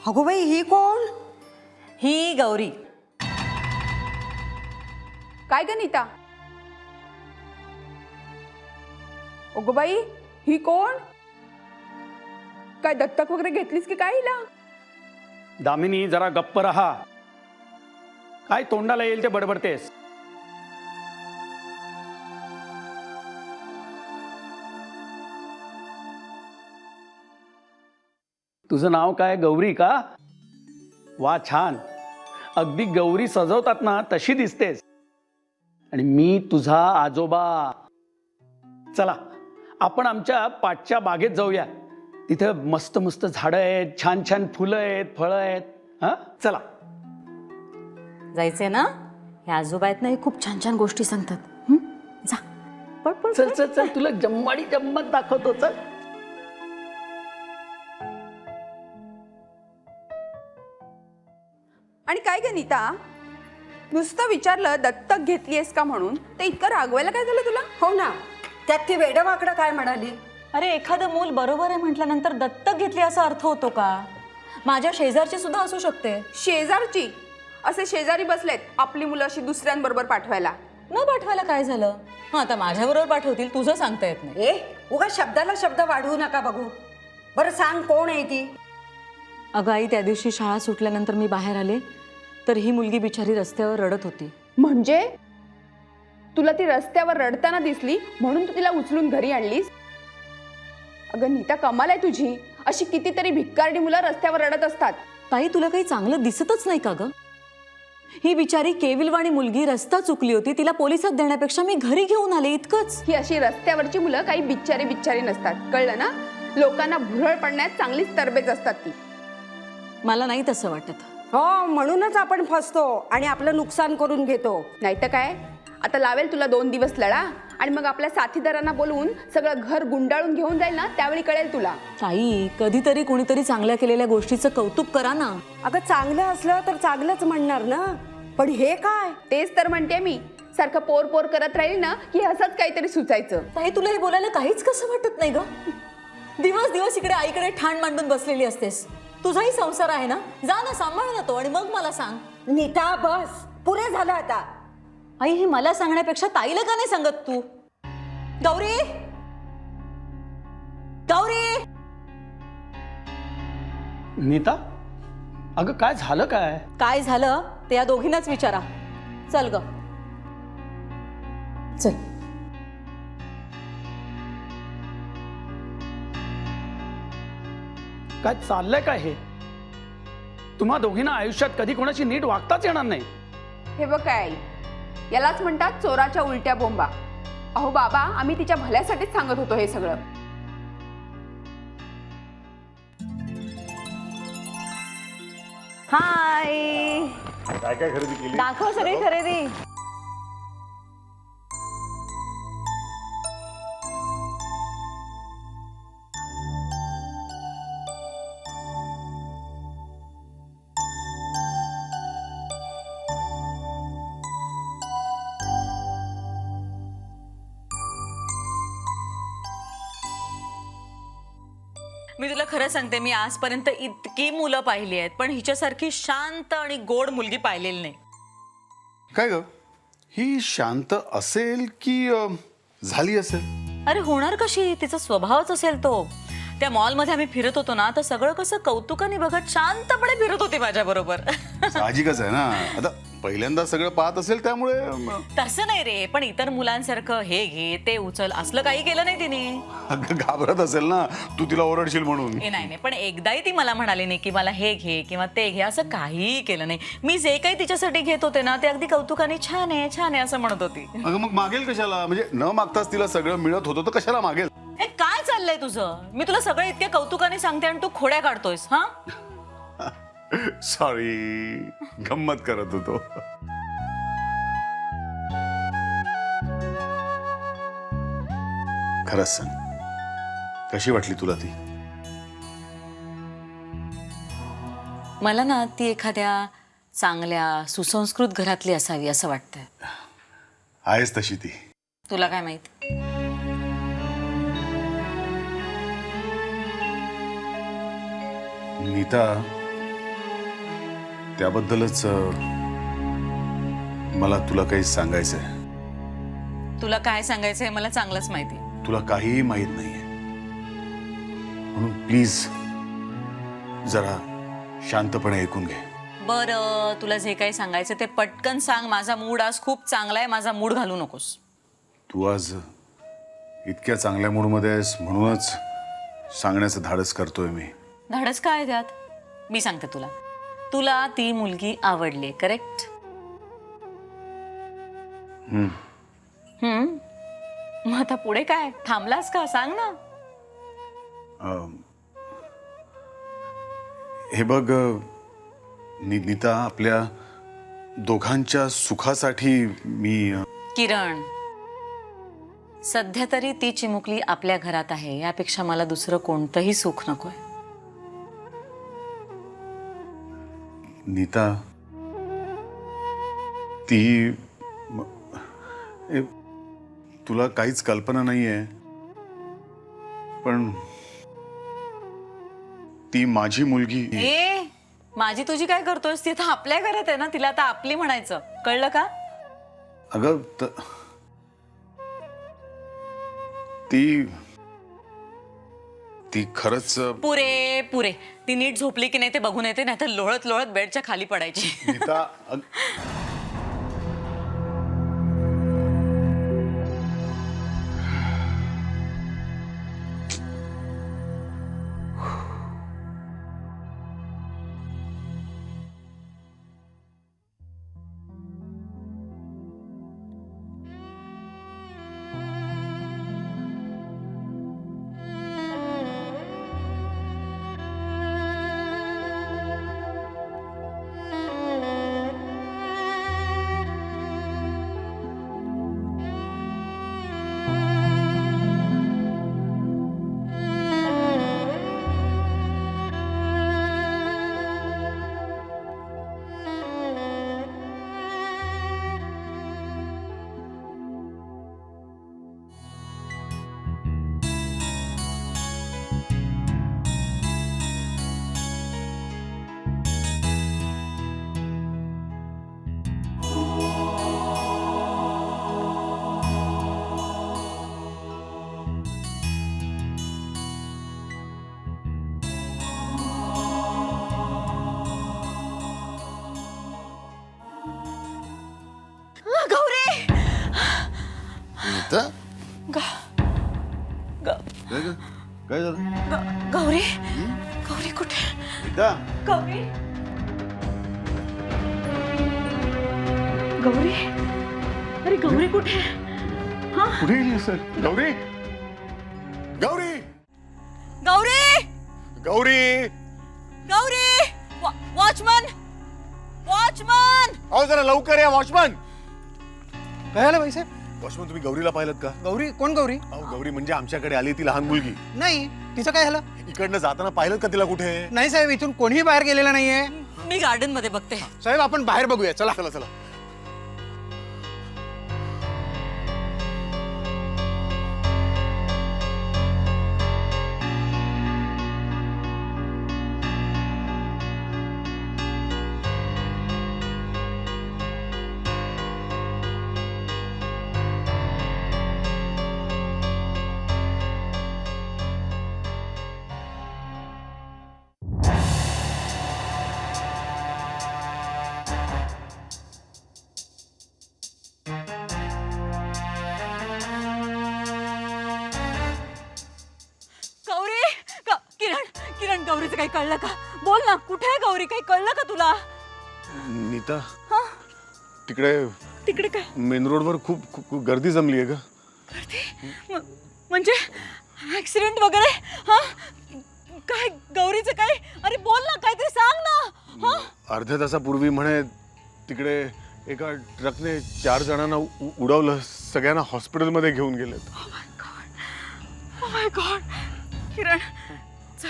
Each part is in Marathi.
अगो बाई, ही कोण? ही गौरी. काय ग नीता? अगो बाई, ही कोण? काय दत्तक वगैरे घेतलीस की काय हिला? दामिनी, जरा गप्प रहा. काय तोंडाला येईल ते बडबडतेस? तुझं नाव काय? गौरी का? वा, छान. अगदी गौरी सजवतात ना तशी दिसतेस. आणि मी तुझा आजोबा. चला, आपण आमच्या पाठच्या बागेत जाऊया. तिथे मस्त मस्त झाडं आहेत, छान छान फुलं आहेत, फळं आहेत. हा, चला. जायचंय ना? हे आजोबा आहेत ना, हे खूप छान छान गोष्टी सांगतात. जा पळ पळ. चल चल चल, तुला जम्माडी जम्मत दाखवतो. चल. आणि काय ग नीता, नुसतं विचारलं दत्तक घेतलीयस का म्हणून, ते इतकं रागवायला काय झालं तुला? हो ना, त्यात ती वेडवाकडं काय म्हणाली? अरे, एखादं मूल बरोबर आहे म्हटल्यानंतर दत्तक घेतली असा अर्थ होतो का? माझ्या शेजारची सुद्धा असू शकते. शेजारची? असे शेजारी बसलेत आपली मुलं अशी दुसऱ्यांबरोबर पाठवायला. न पाठवायला काय झालं? हा, आता माझ्याबरोबर पाठवतील, तुझं सांगता येत नाही. उगा शब्दाला शब्द वाढवू नका बघू. बरं सांग, कोण आहे ती? अगं आई, त्या दिवशी शाळा सुटल्यानंतर मी बाहेर आले तर ही मुलगी बिचारी रस्त्यावर रडत होती. म्हणजे तुला ती रस्त्यावर रडताना दिसली म्हणून तू तिला उचलून घरी आणलीस? अगं नीता, कमाल आहे तुझी. अशी कितीतरी भिक्कारडी मुलं रस्त्यावर रडत असतात. ताई, तुला काही चांगलं दिसतच नाही का ग? ही बिचारी केविलवाणी मुलगी रस्ता चुकली होती, तिला पोलिसात देण्यापेक्षा मी घरी घेऊन आले, इतकंच. ही अशी रस्त्यावरची मुलं काही बिचारी नसतात, कळलं ना? लोकांना भुरळ पडण्यात चांगलीच तरबेज असतात ती. मला नाही तसं वाटत. हो, म्हणूनच आपण फसतो आणि आपलं नुकसान करून घेतो. नाही तर काय, आता लावेल तुला 2 दिवस लढा आणि मग आपल्या साथीदारांना बोलवून सगळं घर गुंडाळून घेऊन जाईल ना, त्यावेळी कळेल तुला. ताई, कधीतरी कोणीतरी चांगल्या केलेल्या गोष्टीचं कौतुक करा ना. अगं, चांगलं असलं तर चांगलंच म्हणणार ना. पण हे काय? तेच तर म्हणते मी. सारखं पोर पोर करत राहील ना की असंच काहीतरी सुचायचं. ताई, तुला हे बोलायला काहीच कसं वाटत नाही ग? दिवस दिवस इकडे आईकडे ठाण मांडून बसलेली असतेस. तुझाही संसार आहे ना, जा ना, सांभाळ ना तो, आणि मग मला सांग. नीता, बस, पुरे झालं आता. आई, हे मला सांगण्यापेक्षा ताईला का नाही सांगत तू? गौरी, गौरी. नीता, अगं काय झालं? काय काय झालं ते या दोघींनाच विचारा. चल ग, चल. काय चाललंय? काय हे? तुम्हा दोघींना आयुष्यात कधी कोणाची नीट वागताच येणार नाही. हे बघ काय, यालाच म्हणतात चोराच्या उलट्या बोंबा. अहो बाबा, आम्ही तिच्या भल्यासाठीच सांगत होतो हे सगळं. हाय, काय काय खरेदी केली? दाखव सगळी खरेदी. मी तुला खरं सांगते, मी आजपर्यंत इतकी मुलं पाहिली आहेत, पण हिच्यासारखी शांत आणि गोड मुलगी पाहिलेली नाही. काय ग, ही शांत असेल की झाली असेल? अरे, होणार कशी? तिचा स्वभावच असेल तो. त्या मॉलमध्ये आम्ही फिरत होतो ना, तर सगळं कसं कौतुकाने बघत शांतपणे फिरत होती माझ्या बरोबर. साहजिकच आहे ना, आता पहिल्यांदा सगळं पाहत असेल त्यामुळे. तसं नाही रे, पण इतर मुलांसारखं हे घे ते उचल असलं काही केलं नाही तिने. अगं, घाबरत असेल ना तू तिला ओरडशील म्हणून. नाही नाही, पण एकदाही ती मला म्हणाली नाही की मला हे घे किंवा ते घे, असं काहीही केलं नाही. मी जे काही तिच्यासाठी घेत होते ना, ते अगदी कौतुकाने छान आहे छान आहे असं म्हणत होती. अगं, मग मागेल कशाला? म्हणजे न मागताच तिला सगळं मिळत होतं तर कशाला मागेल? हे काय चाललंय तुझं? मी तुला सगळं इतक्या कौतुकाने सांगते आणि तू खोड्या काढतोयस. हा, सॉरी, गंमत करत होतो. खरंच सांग, कशी वाटली तुला ती? मला ना ती एखाद्या चांगल्या सुसंस्कृत घरातली असावी असं वाटतंय. आहेस तशी ती. तुला काय माहित? नीता, त्याबद्दलच मला तुला काही सांगायचंय. तुला काय सांगायचंय मला चांगलंच माहिती. तुला काहीही माहित नाहीये म्हणून प्लीज जरा शांतपणे ऐकून घे. बरं, तुला जे काही सांगायचं ते पटकन सांग. माझा मूड आज खूप चांगला आहे, माझा मूड घालू नकोस. तू आज इतक्या चांगल्या मूडमध्ये आहेस म्हणूनच सांगण्याचं धाडस करतोय मी. धाडस काय त्यात? मी सांगते तुला. तुला ती मुलगी आवडली, करेक्ट? मग आता पुढे काय? थांबलास का? सांग ना. हे बघ नीता, आपल्या दोघांच्या सुखासाठी मी किरण, सध्या तरी ती चिमुकली आपल्या घरात आहे, यापेक्षा मला दुसरं कोणतंही सुख नकोय. नीता, ती तुला काहीच कल्पना नाहीये पण ती माझी मुलगी. ए, माझी तुझी काय करतोयस? ती आता आपल्या घरात आहे ना, तिला आता आपली म्हणायचं, कळलं का? अगं ती खरंच पुरे पुरे. ती नीट झोपली की नाही ते बघून येते, नाही तर लोळत लोळत बेडच्या खाली पडायची. नीता काय झालं? गौरी, गौरी कुठे? गौरी, गौरी, अरे गौरी कुठे? कुठे गेली sir? Gauri, Gauri, Gauri, Gauri, Gauri, watchman, watchman. अहो जरा लवकर या वॉचमन. काय झालं भाईसाहेब? वॉचमन, तुम्ही गौरीला पाहिलं का? गौरी कोण? गौरी अहो गौरी म्हणजे आमच्याकडे आली ती लहान मुलगी. नाही, तिचं काय झालं? इकडनं जाताना पाहिलं का तिला कुठे? नाही साहेब, इथून कोणीही बाहेर गेलेलं नाहीये. मी गार्डन मध्ये बघते. साहेब आपण बाहेर बघूया, चला. चला चला. किरण, गौरीचं काही कळलं का? बोल ना, कुठे आहे गौरी? काही कळलं का तुला? नीता, तिकडे तिकडे काय? मेन रोडवर खूप गर्दी जमली आहे का? म्हणजे ऍक्सिडेंट वगैरे? हा, काय गौरीचं काय? अरे बोल ना, काहीतरी सांग ना. हा, अर्ध्या तासापूर्वी म्हणे तिकडे एका ट्रकने 4 जणांना उडवलं, सगळ्यांना हॉस्पिटलमध्ये घेऊन गेलेत. Oh my God. किरण, चल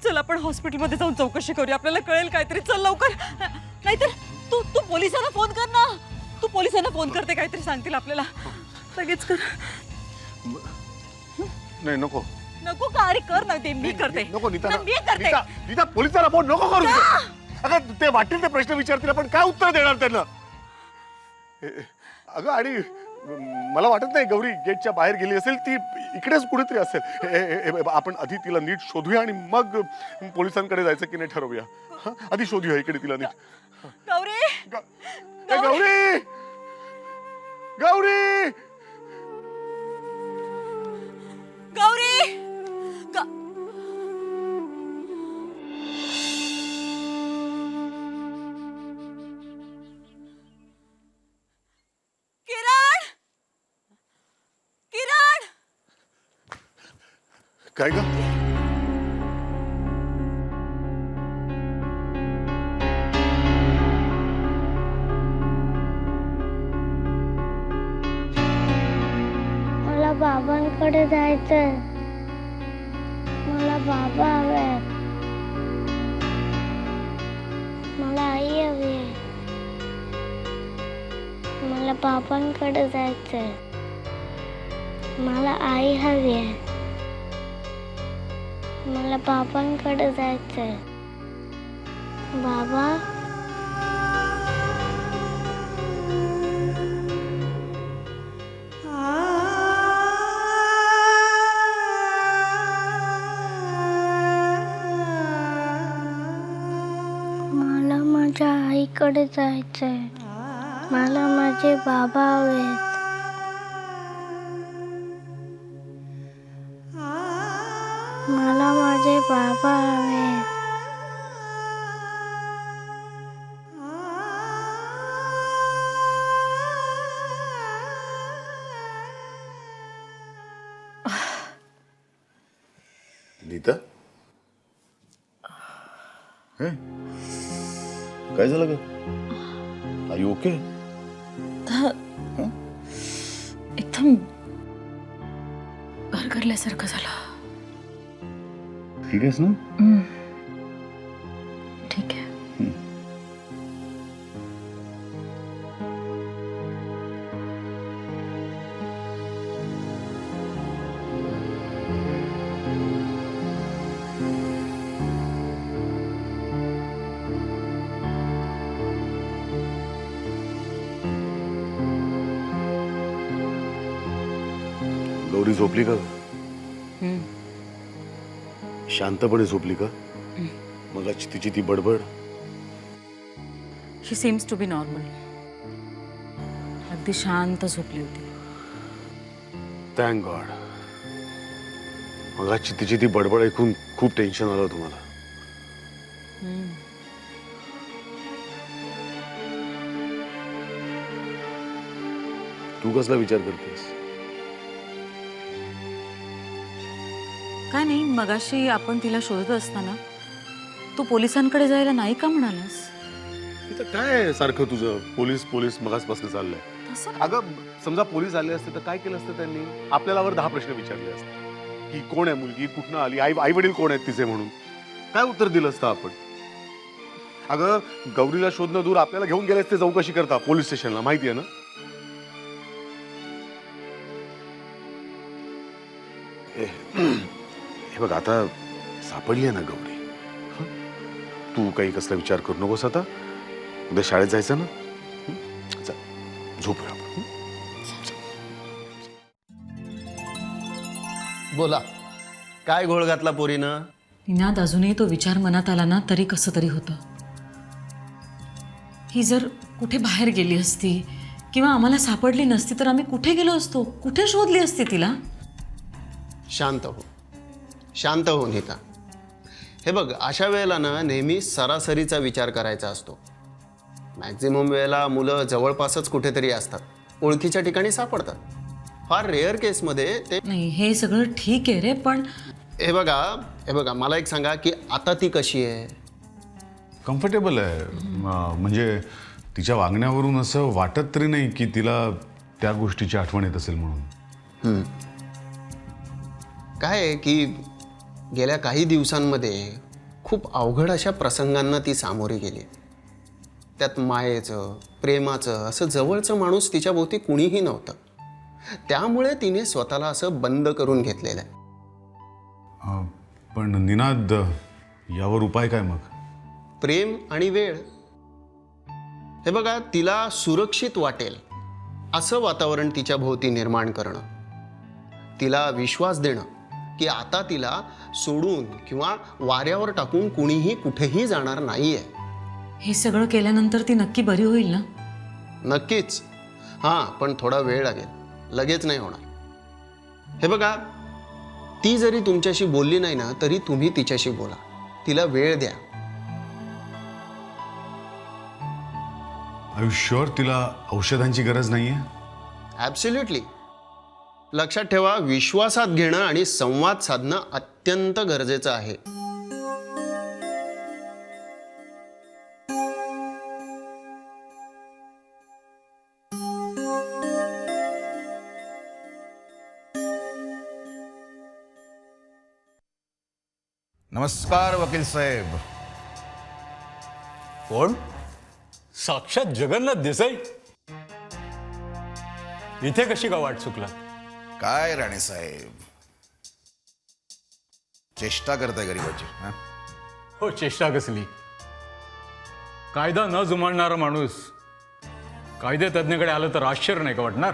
चल आपण हॉस्पिटलमध्ये जाऊन चौकशी करूया, आपल्याला कळेल काहीतरी. चल लवकर, नाहीतर तू तू पोलिसांना फोन कर ना. तू पोलिसांना फोन करते, काहीतरी सांगतील आपल्याला. लगेच कर. नाही नको नको का? अरे कर ना, ते मी करते. नको नीता, मी करते. नीता पोलिसांना फोन नको करू. अगं ते वाटेल ते प्रश्न विचारतील, आपण काय उत्तर देणार त्यांना? अगं आणि मला वाटत नाही गौरी गेटच्या बाहेर गेली असेल, ती इकडेच कुठेतरी असेल. आपण आधी तिला नीट शोधूया आणि मग पोलिसांकडे जायचं की नाही ठरवूया. हं? आधी शोधूया इकडे तिला नीट. गौरी गौरी गौरी गौरी किरण किरण काय ग? मला बाबांकडे जायचंय. मला बाबा हवे. मला आई हवी. मला बाबांकडे जायचंय. मला आई हवी आहे. मला बाबांकडे जायचंय. बाबा मला माझ्या आईकडे जायचंय. मला माझे बाबा हवेत. मला माझे बाबा हवेत. नीता, काय झालं ग? Are you okay? एकदम गरगरल्यासारखं झालं. ठीक आहेस ना? ठीक आहे. गौरी झोपली का? शांतपणे झोपली का? मग तिची ती बडबड. शी सीम्स टू बी नॉर्मल. अगदी शांत झोपली होती. Thank God. मग तिची ती बडबड ऐकून खूप टेन्शन आलं तुम्हाला. तू कसला विचार करतेस? काय नाही, मगाशी आपण तिला शोधत असताना तू पोलिसांकडे जायला नाही का म्हणालास? इथं काय सारखं तुझं पोलीस पोलीस मगासपासून चाललंय? तसं अगं समजा पोलीस आले असते तर काय केलं असतं त्यांनी? आपल्याला वर 10 प्रश्न विचारले असते की कोण आहे मुलगी, कुठनं आली, आई वडील कोण आहेत तिचे म्हणून. काय उत्तर दिलं असतं आपण? अगं गौरीला शोधणं दूर, आपल्याला घेऊन गेले असते चौकशी करता पोलीस स्टेशनला, माहिती आहे ना? हे बघ, आता सापडली आहे ना गौरी. तू काही कसला विचार करू नकोस. आता उद्या शाळेत जायचं ना. चल झोपूया आपण. बोला, काय घोळ घातला पोरीनं? निनाद, अजूनही तो विचार मनात आला ना तरी कसं तरी होतं. ही जर कुठे बाहेर गेली असती किंवा आम्हाला सापडली नसती तर आम्ही कुठे गेलो असतो, कुठे शोधली असती तिला? शांत हो, शांत हो नीता. हे बघ, अशा वेळेला ना नेहमी सरासरीचा विचार करायचा असतो. मॅक्झिमम वेळेला मुलं जवळपासच कुठेतरी असतात, ओळखीच्या ठिकाणी सापडतात. फार रेअर केसमध्ये ते नाही, हे सगळं ठीक आहे रे, पण हे बघा मला एक सांगा की आता ती कशी आहे? कम्फर्टेबल आहे. म्हणजे तिच्या वागण्यावरून असं वाटत तरी नाही की तिला त्या गोष्टीची आठवण येत असेल म्हणून. काय आहे की गेल्या काही दिवसांमध्ये खूप अवघड अशा प्रसंगांना ती सामोरी गेली. त्यात मायेचं, प्रेमाचं असं जवळचं माणूस तिच्या भोवती कुणीही नव्हतं. त्यामुळे तिने स्वतःला असं बंद करून घेतलेलं आहे. पण निनाद, यावर उपाय काय मग? प्रेम आणि वेळ. हे बघा, तिला सुरक्षित वाटेल असं वातावरण तिच्या भोवती निर्माण करणं, तिला विश्वास देणं की आता तिला सोडून किंवा वाऱ्यावर टाकून कुणीही कुठेही जाणार नाहीये. हे सगळं केल्यानंतर ती नक्की बरी होईल ना? नक्कीच. हां, पण थोडा वेळ लागेल, लगेच नाही होणार. हे बघा, ती जरी तुमच्याशी बोलली नाही ना तरी तुम्ही तिच्याशी बोला, तिला वेळ द्या. आयुष्यावर तिला औषधांची गरज नाहीये? ॲब्सोल्युटली. लक्षात ठेवा, विश्वासात घेणं आणि संवाद साधणं अत्यंत गरजेचं आहे. नमस्कार वकील साहेब. कोण? साक्षात जगन्नाथ देसाई. इथे कशी का वाट चुकला? काय राणे साहेब, चेष्टा करताय गरीबाची? हा? हो, चेष्टा कसली? कायदा न जुमानणारा माणूस कायदे तज्ञकडे आलं तर आश्चर्य नाही का वाटणार?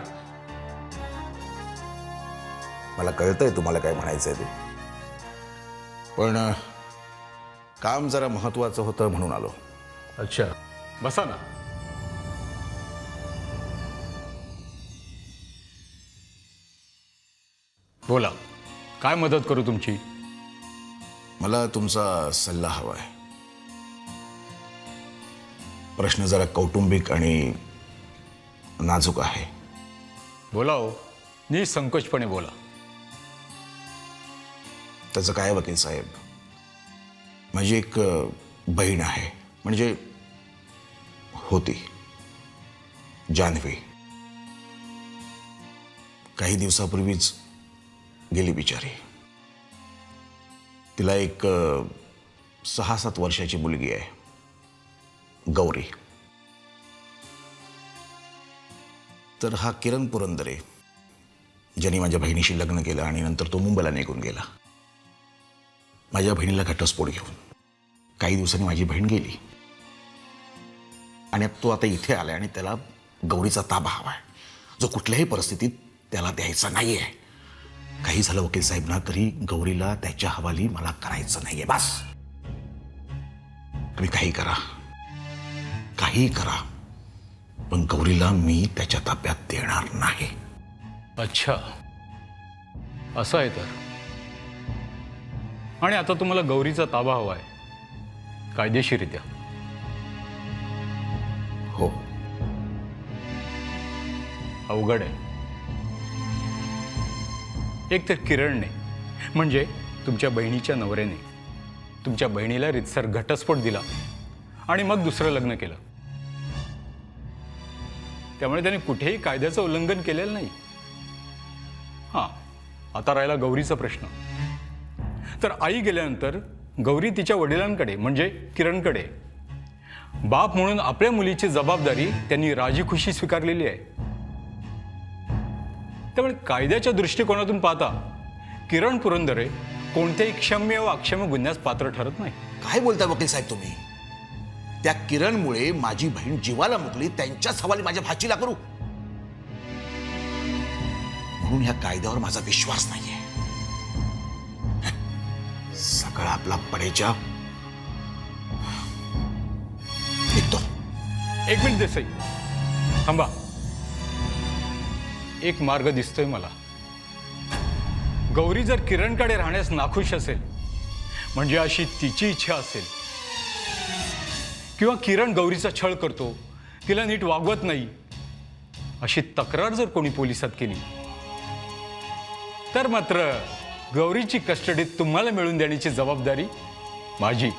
मला कळतंय तुम्हाला काय म्हणायचंय ते, पण काम जरा महत्वाचं होतं म्हणून आलो. अच्छा, बसा ना. बोला, काय मदत करू तुमची? मला तुमचा सल्ला हवाय. प्रश्न जरा कौटुंबिक आणि नाजूक आहे. बोला हो, निसंकोचपणे बोला. त्याचं काय वकील साहेब, माझी एक बहीण आहे, म्हणजे होती, जान्हवी. काही दिवसापूर्वीच गेली बिचारी. तिला एक 6-7 वर्षाची मुलगी आहे, गौरी. तर हा किरण पुरंदरे, ज्याने माझ्या बहिणीशी लग्न केलं आणि नंतर तो मुंबईला निघून गेला, माझ्या बहिणीला घटस्फोट घेऊन. काही दिवसांनी माझी बहीण गेली आणि तो आता इथे आलाय आणि त्याला गौरीचा ताबा हवाय, जो कुठल्याही परिस्थितीत त्याला द्यायचा नाहीये. काही झालं वकील साहेब ना तरी गौरीला त्याच्या हवाली मला करायचं नाहीये. बस, तुम्ही काही करा, काही करा, पण गौरीला मी त्याच्या ताब्यात देणार नाही. अच्छा, असं आहे तर. आणि आता तुम्हाला गौरीचा ताबा हवा आहे कायदेशीररित्या? हो. अवघड आहे. एक तर किरणने, म्हणजे तुमच्या बहिणीच्या नवऱ्याने, तुमच्या बहिणीला रितसर घटस्फोट दिला आणि मग दुसरं लग्न केलं. त्यामुळे त्याने कुठेही कायद्याचं उल्लंघन केलेलं नाही. हां, आता राहिला गौरीचा प्रश्न. तर आई गेल्यानंतर गौरी तिच्या वडिलांकडे म्हणजे किरणकडे बाप म्हणून आपल्या मुलीची जबाबदारी त्यांनी राजीखुशी स्वीकारलेली आहे. त्यामुळे कायद्याच्या दृष्टिकोनातून पाहता किरण पुरंदरे कोणत्याही क्षम्य व अक्षम्य गुन्ह्यास पात्र ठरत नाही. काय बोलताय वकील साहेब तुम्ही? त्या किरणमुळे माझी बहीण जीवाला मुकली, त्यांच्याच हवाली माझ्या भाचीला करू म्हणून ह्या कायद्यावर माझा विश्वास नाहीये. सगळा आपला पडेचा निघतो. एक मिनिट देसाई, थांबा. एक मार्ग दिसतोय मला. गौरी जर किरणकडे राहण्यास नाखुश असेल, म्हणजे अशी तिची इच्छा असेल, किंवा किरण गौरीचा छळ करतो, तिला नीट वागवत नाही, अशी तक्रार जर कोणी पोलिसात केली तर मात्र गौरीची कस्टडी तुम्हाला मिळवून देण्याची जबाबदारी माझी.